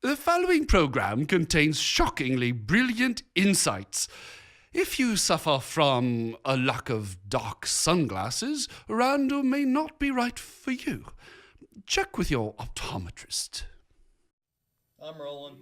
The following program contains shockingly brilliant insights. If you suffer from a lack of dark sunglasses, Randall may not be right for you. Check with your optometrist. I'm rolling.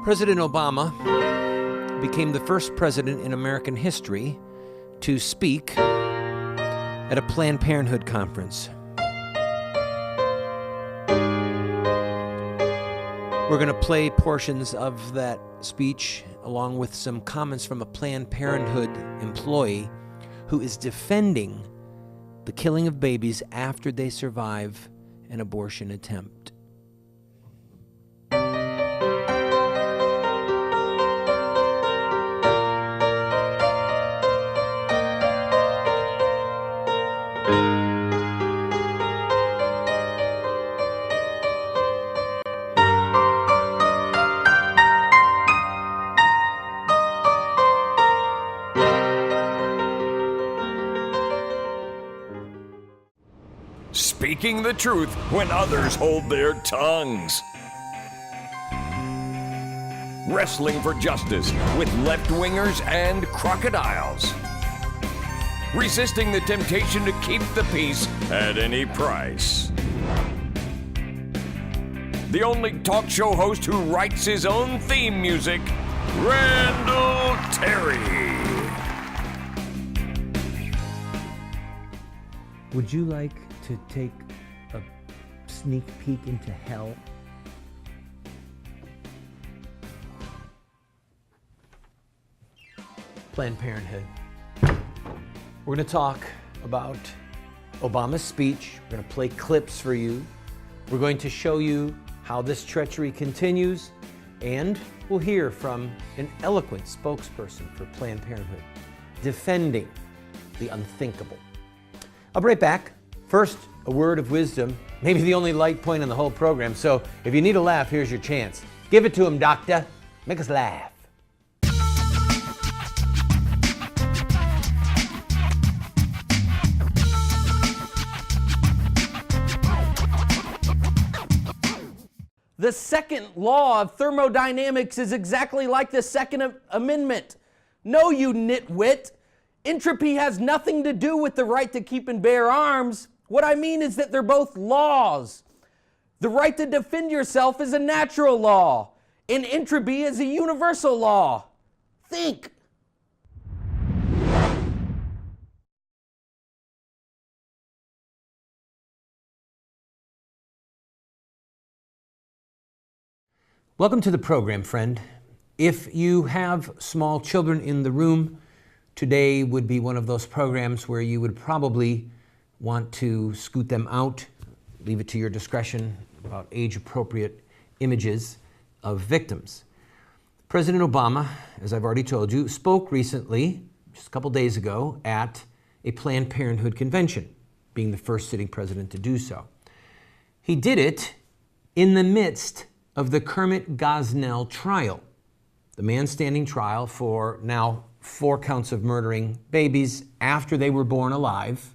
President Obama became the first president in American history to speak at a Planned Parenthood conference. We're going to play portions of that speech along with some comments from a Planned Parenthood employee who is defending the killing of babies after they survive an abortion attempt. Speaking the truth when others hold their tongues. Wrestling for justice with left-wingers and crocodiles. Resisting the temptation to keep the peace at any price. The only talk show host who writes his own theme music, Randall Terry. Would you like to take a sneak peek into hell? Planned Parenthood. We're going to talk about Obama's speech. We're going to play clips for you. We're going to show you how this treachery continues, and we'll hear from an eloquent spokesperson for Planned Parenthood defending the unthinkable. I'll be right back. First, a word of wisdom, maybe the only light point in the whole program. So if you need a laugh, here's your chance. Give it to him, doctor. Make us laugh. The second law of thermodynamics is exactly like the Second Amendment. No, you nitwit. Entropy has nothing to do with the right to keep and bear arms. What I mean is that they're both laws. The right to defend yourself is a natural law, and entropy is a universal law. Think. Welcome to the program, friend. If you have small children in the room, today would be one of those programs where you would probably want to scoot them out, leave it to your discretion about age-appropriate images of victims. President Obama, as I've already told you, spoke recently, just a couple days ago, at a Planned Parenthood convention, being the first sitting president to do so. He did it in the midst of the Kermit Gosnell trial, the man-standing trial for now 4 counts of murdering babies after they were born alive.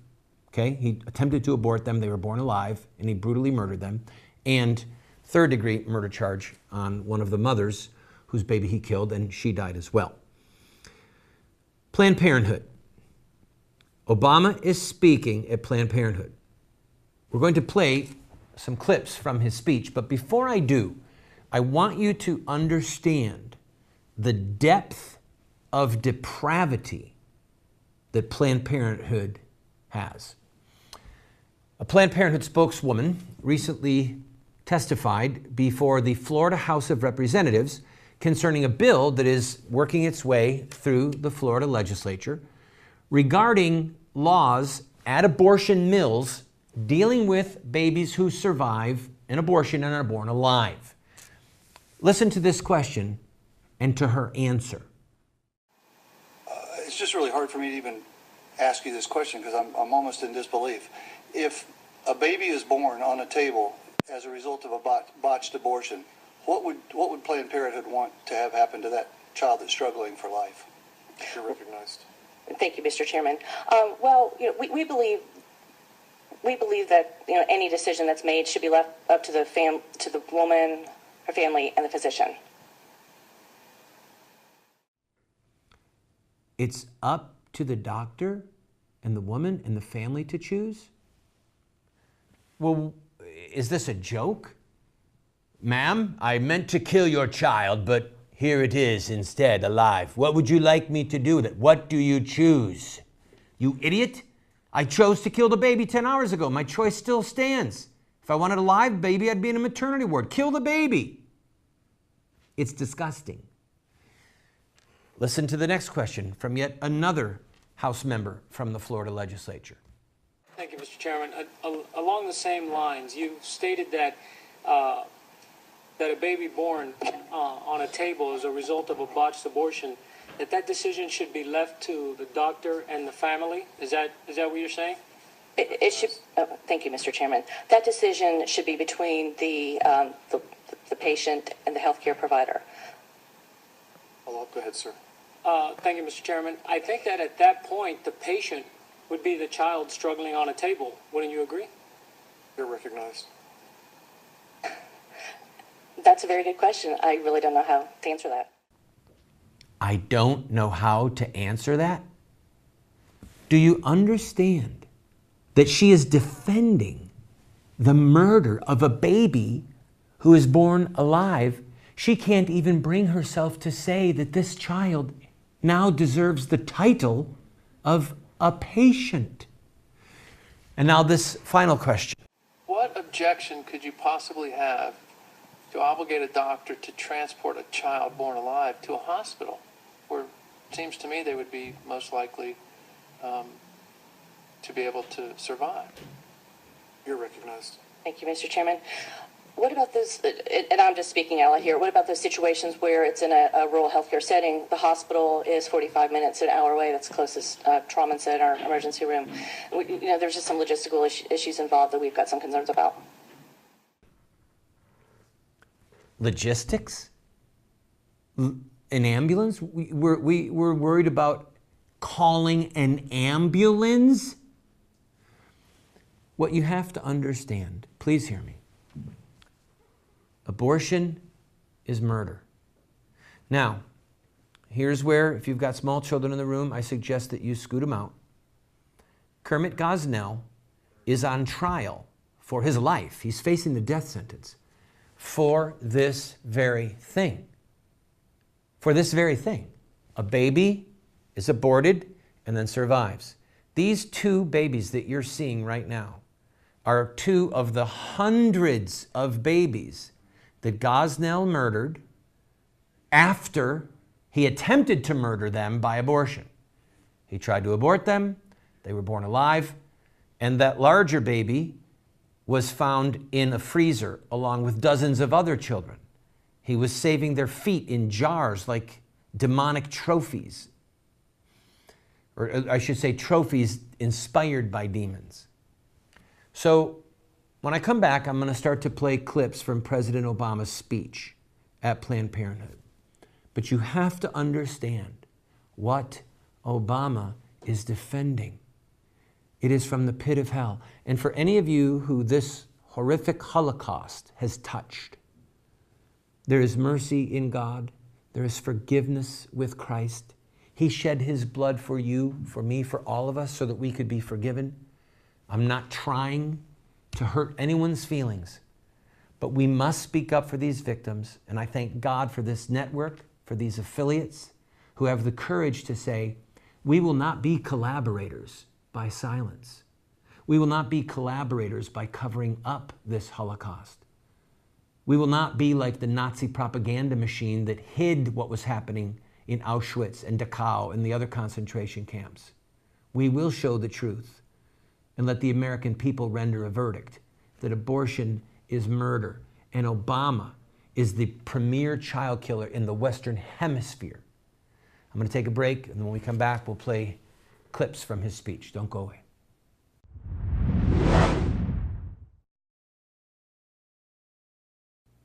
Okay, he attempted to abort them, they were born alive, and he brutally murdered them. And third-degree murder charge on one of the mothers whose baby he killed, and she died as well. Planned Parenthood. Obama is speaking at Planned Parenthood. We're going to play some clips from his speech, but before I do, I want you to understand the depth of depravity that Planned Parenthood has. A Planned Parenthood spokeswoman recently testified before the Florida House of Representatives concerning a bill that is working its way through the Florida legislature regarding laws at abortion mills dealing with babies who survive an abortion and are born alive. Listen to this question and to her answer. It's just really hard for me to even ask you this question because I'm almost in disbelief. If a baby is born on a table as a result of a botched abortion, what would Planned Parenthood want to have happen to that child that's struggling for life? You're recognized. Thank you, Mr. Chairman. Well, we believe that any decision that's made should be left up to the woman, her family, and the physician. It's up to the doctor and the woman and the family to choose? Well, is this a joke? Ma'am, I meant to kill your child, but here it is instead, alive. What would you like me to do with it? What do you choose? You idiot! I chose to kill the baby 10 hours ago. My choice still stands. If I wanted a live baby, I'd be in a maternity ward. Kill the baby. It's disgusting. Listen to the next question from yet another House member from the Florida legislature. Thank you, Mr. Chairman. Along the same lines, you stated that that a baby born on a table as a result of a botched abortion, that decision should be left to the doctor and the family. Is that what you're saying? It should. Thank you, Mr. Chairman. That decision should be between the patient and the healthcare provider. Go ahead, sir. Thank you, Mr. Chairman. I think that at that point, the patient would be the child struggling on a table. Wouldn't you agree? You're recognized. That's a very good question. I really don't know how to answer that. I don't know how to answer that? Do you understand that she is defending the murder of a baby who is born alive? She can't even bring herself to say that this child now deserves the title of a patient. And now this final question. What objection could you possibly have to obligate a doctor to transport a child born alive to a hospital where it seems to me they would be most likely to be able to survive? You're recognized. Thank you, Mr. Chairman. What about this, and I'm just speaking out loud here, what about those situations where it's in a rural healthcare setting, the hospital is 45 minutes, an hour away, that's the closest trauma center, emergency room. There's just some logistical issues involved that we've got some concerns about. Logistics? An ambulance? We're worried about calling an ambulance? What you have to understand, please hear me. Abortion is murder. Now, here's where, if you've got small children in the room, I suggest that you scoot them out. Kermit Gosnell is on trial for his life. He's facing the death sentence for this very thing. For this very thing. A baby is aborted and then survives. These two babies that you're seeing right now are two of the hundreds of babies that Gosnell murdered after he attempted to murder them by abortion. He tried to abort them, they were born alive, and that larger baby was found in a freezer along with dozens of other children. He was saving their feet in jars like demonic trophies. Or I should say trophies inspired by demons. So when I come back, I'm going to start to play clips from President Obama's speech at Planned Parenthood. But you have to understand what Obama is defending. It is from the pit of hell. And for any of you who this horrific Holocaust has touched, there is mercy in God. There is forgiveness with Christ. He shed his blood for you, for me, for all of us, so that we could be forgiven. I'm not trying to hurt anyone's feelings, but we must speak up for these victims. And I thank God for this network, for these affiliates who have the courage to say, we will not be collaborators by silence. We will not be collaborators by covering up this Holocaust. We will not be like the Nazi propaganda machine that hid what was happening in Auschwitz and Dachau and the other concentration camps. We will show the truth and let the American people render a verdict that abortion is murder. And Obama is the premier child killer in the Western Hemisphere. I'm going to take a break, and then when we come back, we'll play clips from his speech. Don't go away.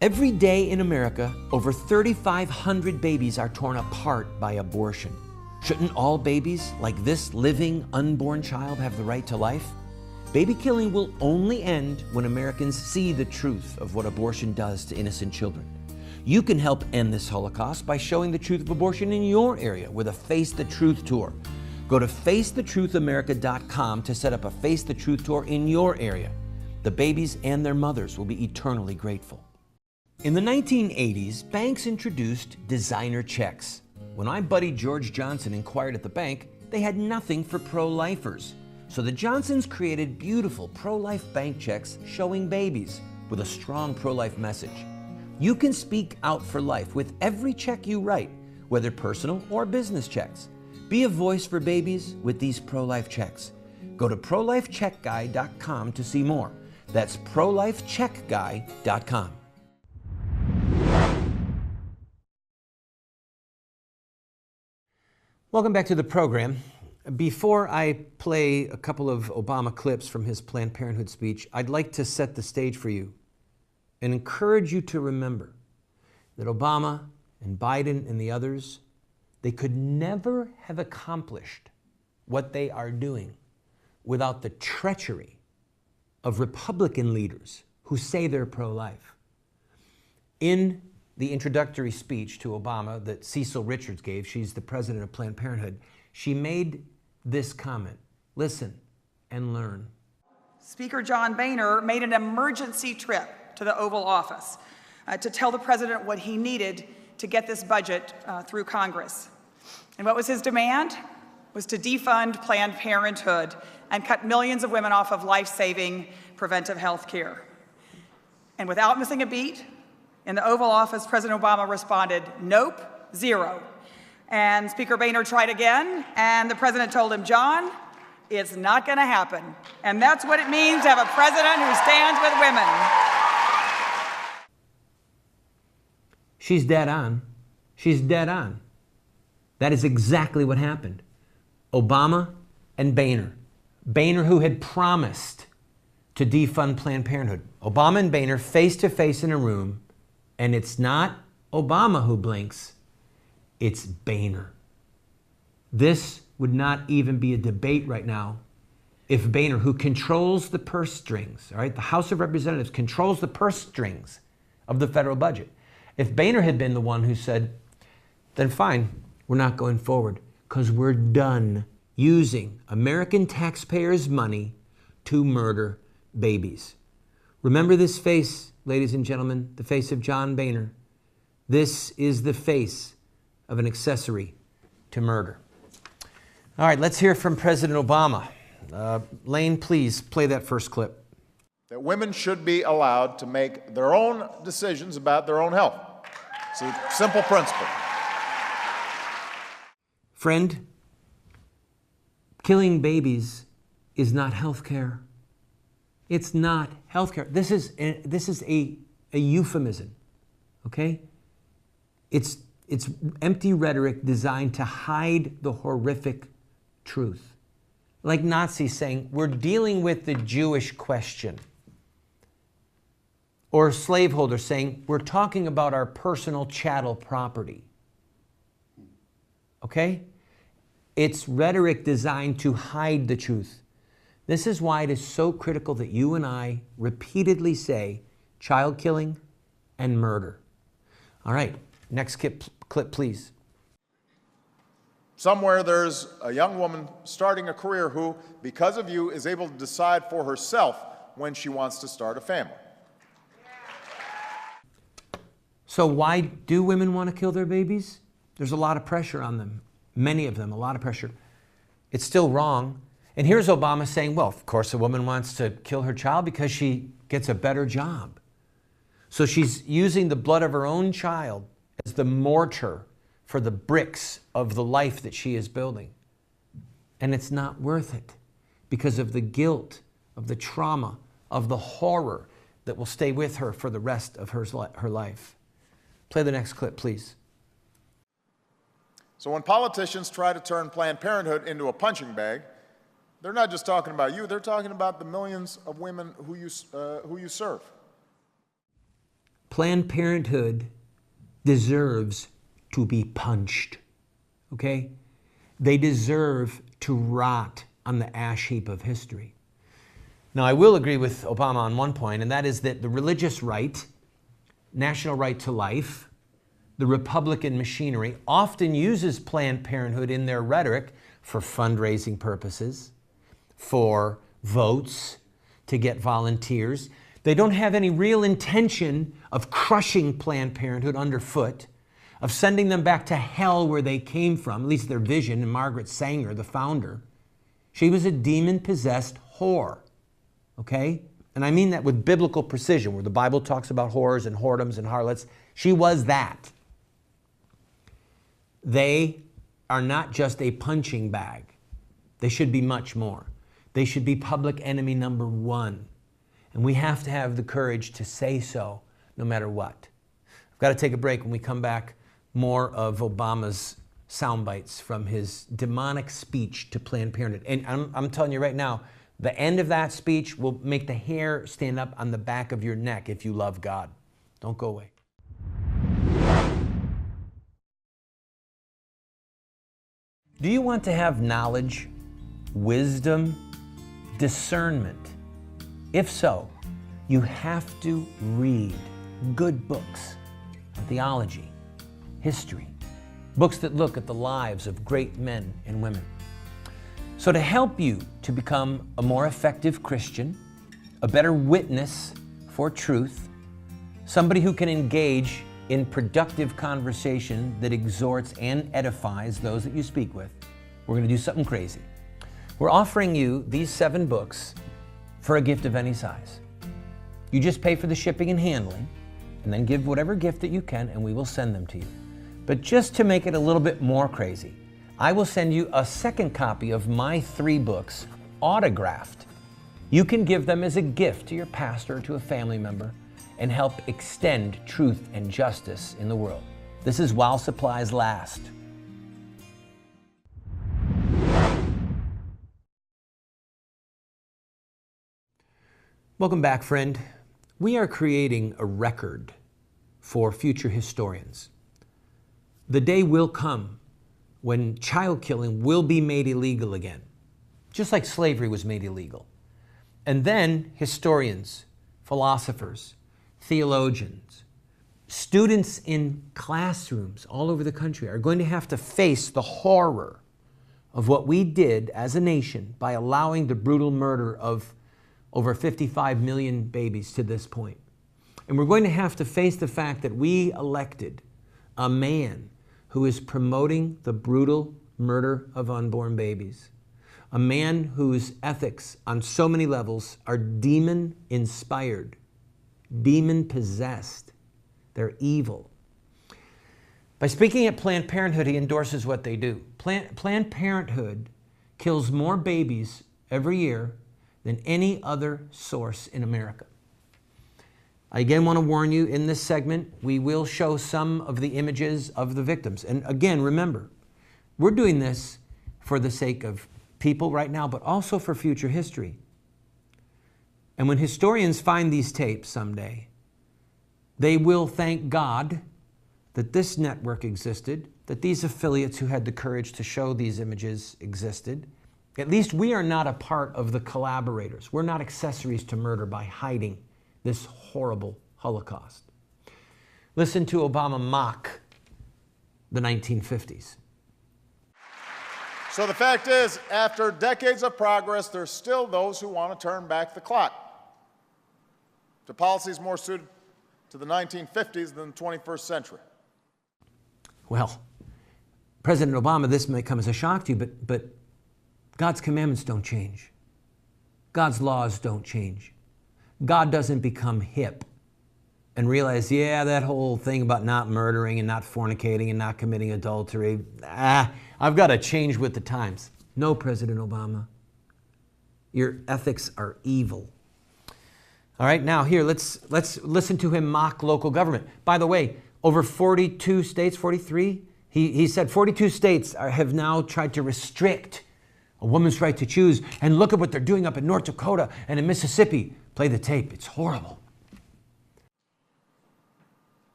Every day in America, over 3,500 babies are torn apart by abortion. Shouldn't all babies, like this living, unborn child, have the right to life? Baby killing will only end when Americans see the truth of what abortion does to innocent children. You can help end this Holocaust by showing the truth of abortion in your area with a Face the Truth tour. Go to facethetruthamerica.com to set up a Face the Truth tour in your area. The babies and their mothers will be eternally grateful. In the 1980s, banks introduced designer checks. When my buddy George Johnson inquired at the bank, they had nothing for pro-lifers. So the Johnsons created beautiful pro-life bank checks showing babies with a strong pro-life message. You can speak out for life with every check you write, whether personal or business checks. Be a voice for babies with these pro-life checks. Go to prolifecheckguy.com to see more. That's prolifecheckguy.com. Welcome back to the program. Before I play a couple of Obama clips from his Planned Parenthood speech, I'd like to set the stage for you and encourage you to remember that Obama and Biden and the others, they could never have accomplished what they are doing without the treachery of Republican leaders who say they're pro-life. In the introductory speech to Obama that Cecil Richards gave, she's the president of Planned Parenthood, she made this comment: listen and learn. Speaker John Boehner made an emergency trip to the Oval Office to tell the president what he needed to get this budget through Congress. And what was his demand? Was to defund Planned Parenthood and cut millions of women off of life-saving preventive health care. And without missing a beat, in the Oval Office, President Obama responded, nope, zero. And Speaker Boehner tried again, and the president told him, John, it's not going to happen. And that's what it means to have a president who stands with women. She's dead on. She's dead on. That is exactly what happened. Obama and Boehner. Boehner, who had promised to defund Planned Parenthood. Obama and Boehner face to face in a room, and it's not Obama who blinks, it's Boehner. This would not even be a debate right now if Boehner, who controls the purse strings, all right, the House of Representatives controls the purse strings of the federal budget. If Boehner had been the one who said, then fine, we're not going forward because we're done using American taxpayers' money to murder babies. Remember this face, ladies and gentlemen, the face of John Boehner. This is the face of an accessory to murder. All right, let's hear from President Obama. Lane, please play that first clip. That women should be allowed to make their own decisions about their own health. It's a simple principle. Friend, killing babies is not health care. It's not health care. This is a euphemism, okay? It's empty rhetoric designed to hide the horrific truth. Like Nazis saying, we're dealing with the Jewish question. Or slaveholders saying, we're talking about our personal chattel property. Okay? It's rhetoric designed to hide the truth. This is why it is so critical that you and I repeatedly say child killing and murder. All right, next clip, please. Somewhere there's a young woman starting a career who, because of you, is able to decide for herself when she wants to start a family. So why do women want to kill their babies? There's a lot of pressure on them. Many of them, a lot of pressure. It's still wrong. And here's Obama saying, well, of course a woman wants to kill her child because she gets a better job. So she's using the blood of her own child as the mortar for the bricks of the life that she is building. And it's not worth it because of the guilt, of the trauma, of the horror that will stay with her for the rest of her life. Play the next clip, please. So when politicians try to turn Planned Parenthood into a punching bag, they're not just talking about you, they're talking about the millions of women who you serve. Planned Parenthood deserves to be punched, okay? They deserve to rot on the ash heap of history. Now, I will agree with Obama on one point, and that is that the religious right, national right to life, the Republican machinery often uses Planned Parenthood in their rhetoric for fundraising purposes, for votes, to get volunteers. They don't have any real intention of crushing Planned Parenthood underfoot, of sending them back to hell where they came from, at least their vision. And Margaret Sanger, the founder, she was a demon-possessed whore, okay? And I mean that with biblical precision, where the Bible talks about whores and whoredoms and harlots. She was that. They are not just a punching bag. They should be much more. They should be public enemy number one. And we have to have the courage to say so, no matter what. I've got to take a break. When we come back, more of Obama's sound bites from his demonic speech to Planned Parenthood. And I'm telling you right now, the end of that speech will make the hair stand up on the back of your neck if you love God. Don't go away. Do you want to have knowledge, wisdom, discernment? If so, you have to read good books on theology, history, books that look at the lives of great men and women. So to help you to become a more effective Christian, a better witness for truth, somebody who can engage in productive conversation that exhorts and edifies those that you speak with, we're going to do something crazy. We're offering you these 7 books for a gift of any size. You just pay for the shipping and handling, and then give whatever gift that you can, and we will send them to you. But just to make it a little bit more crazy, I will send you a second copy of my 3 books, autographed. You can give them as a gift to your pastor or to a family member and help extend truth and justice in the world. This is while supplies last. Welcome back, friend. We are creating a record for future historians. The day will come when child killing will be made illegal again, just like slavery was made illegal. And then historians, philosophers, theologians, students in classrooms all over the country are going to have to face the horror of what we did as a nation by allowing the brutal murder of over 55 million babies to this point. And we're going to have to face the fact that we elected a man who is promoting the brutal murder of unborn babies. A man whose ethics on so many levels are demon-inspired, demon-possessed. They're evil. By speaking at Planned Parenthood, he endorses what they do. Planned Parenthood kills more babies every year than any other source in America. I again want to warn you, in this segment, we will show some of the images of the victims. And again, remember, we're doing this for the sake of people right now, but also for future history. And when historians find these tapes someday, they will thank God that this network existed, that these affiliates who had the courage to show these images existed. At least we are not a part of the collaborators. We're not accessories to murder by hiding this horrible Holocaust. Listen to Obama mock the 1950s. So the fact is, after decades of progress, there's still those who want to turn back the clock to policies more suited to the 1950s than the 21st century. Well, President Obama, this may come as a shock to you, but God's commandments don't change. God's laws don't change. God doesn't become hip and realize, yeah, that whole thing about not murdering and not fornicating and not committing adultery, I've got to change with the times. No, President Obama. Your ethics are evil. All right, now here, let's listen to him mock local government. By the way, Over 42 states, 43? He said 42 states have now tried to restrict a woman's right to choose. And look at what they're doing up in North Dakota and in Mississippi. Play the tape. It's horrible.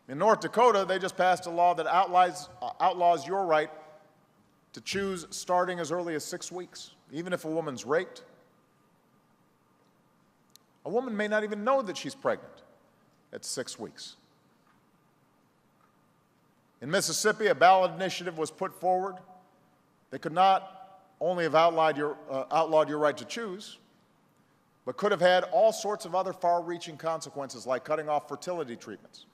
In North Dakota, they just passed a law that outlaws your right to choose starting as early as 6 weeks, even if a woman's raped. A woman may not even know that she's pregnant at 6 weeks. In Mississippi, a ballot initiative was put forward that could not only have outlawed your right to choose, but could have had all sorts of other far-reaching consequences, like cutting off fertility treatments,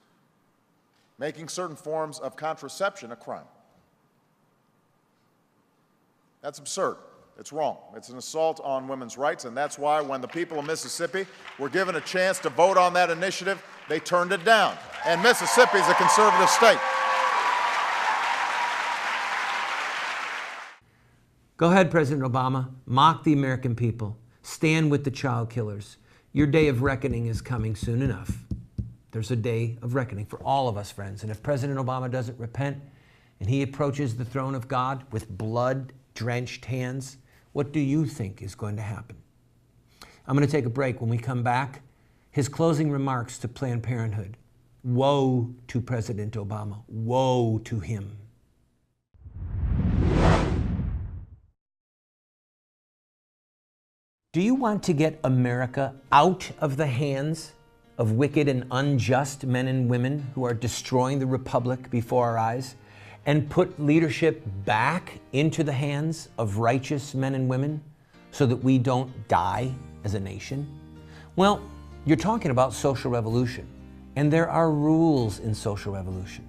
making certain forms of contraception a crime. That's absurd. It's wrong. It's an assault on women's rights, and that's why when the people of Mississippi were given a chance to vote on that initiative, they turned it down. And Mississippi is a conservative state. Go ahead, President Obama. Mock the American people. Stand with the child killers. Your day of reckoning is coming soon enough. There's a day of reckoning for all of us, friends. And if President Obama doesn't repent and he approaches the throne of God with blood-drenched hands, what do you think is going to happen? I'm going to take a break. When we come back, his closing remarks to Planned Parenthood. Woe to President Obama. Woe to him. Do you want to get America out of the hands of wicked and unjust men and women who are destroying the republic before our eyes, and put leadership back into the hands of righteous men and women so that we don't die as a nation? Well, you're talking about social revolution, and there are rules in social revolution.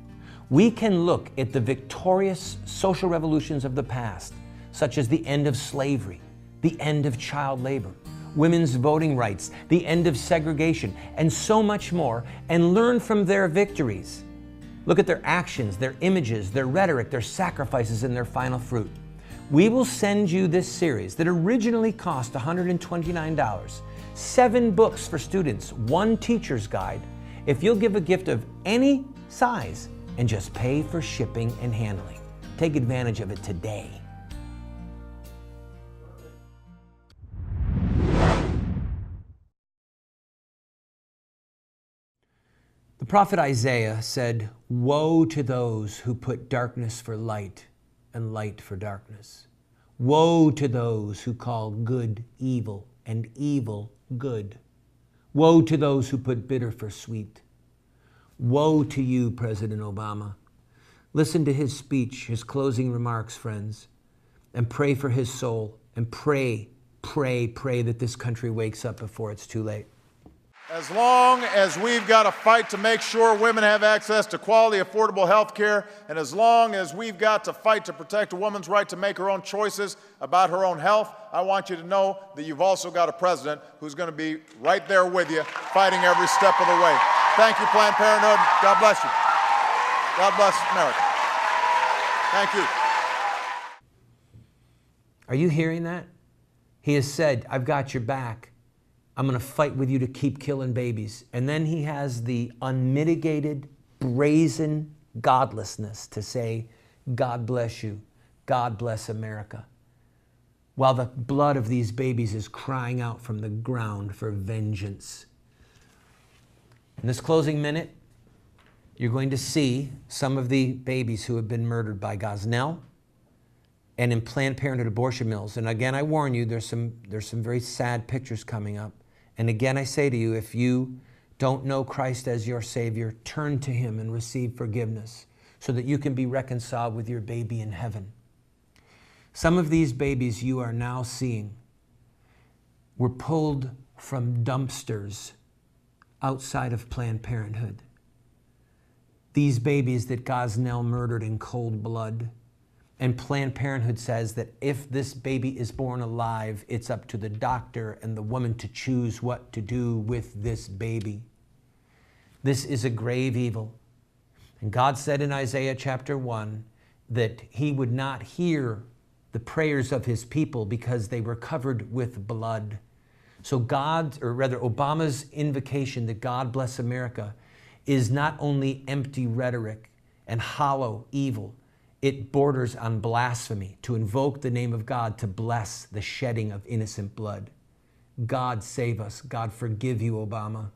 We can look at the victorious social revolutions of the past, such as the end of slavery, the end of child labor, women's voting rights, the end of segregation, and so much more, and learn from their victories. Look at their actions, their images, their rhetoric, their sacrifices, and their final fruit. We will send you this series that originally cost $129, 7 books for students, 1 teacher's guide, if you'll give a gift of any size and just pay for shipping and handling. Take advantage of it today. The prophet Isaiah said, "Woe to those who put darkness for light and light for darkness. Woe to those who call good evil and evil good. Woe to those who put bitter for sweet." Woe to you, President Obama. Listen to his speech, his closing remarks, friends, and pray for his soul, and pray that this country wakes up before it's too late. As long as we've got to fight to make sure women have access to quality, affordable health care, and as long as we've got to fight to protect a woman's right to make her own choices about her own health, I want you to know that you've also got a president who's going to be right there with you, fighting every step of the way. Thank you, Planned Parenthood. God bless you. God bless America. Thank you. Are you hearing that? He has said, "I've got your back. I'm going to fight with you to keep killing babies." And then he has the unmitigated, brazen godlessness to say, "God bless you. God bless America," while the blood of these babies is crying out from the ground for vengeance. In this closing minute, you're going to see some of the babies who have been murdered by Gosnell and in Planned Parenthood abortion mills. And again, I warn you, there's some very sad pictures coming up. And again, I say to you, if you don't know Christ as your Savior, turn to Him and receive forgiveness so that you can be reconciled with your baby in heaven. Some of these babies you are now seeing were pulled from dumpsters outside of Planned Parenthood. These babies that Gosnell murdered in cold blood. And Planned Parenthood says that if this baby is born alive, it's up to the doctor and the woman to choose what to do with this baby. This is a grave evil. And God said in Isaiah chapter 1 that He would not hear the prayers of His people because they were covered with blood. So Obama's invocation that God bless America is not only empty rhetoric and hollow evil, it borders on blasphemy to invoke the name of God to bless the shedding of innocent blood. God save us. God forgive you, Obama.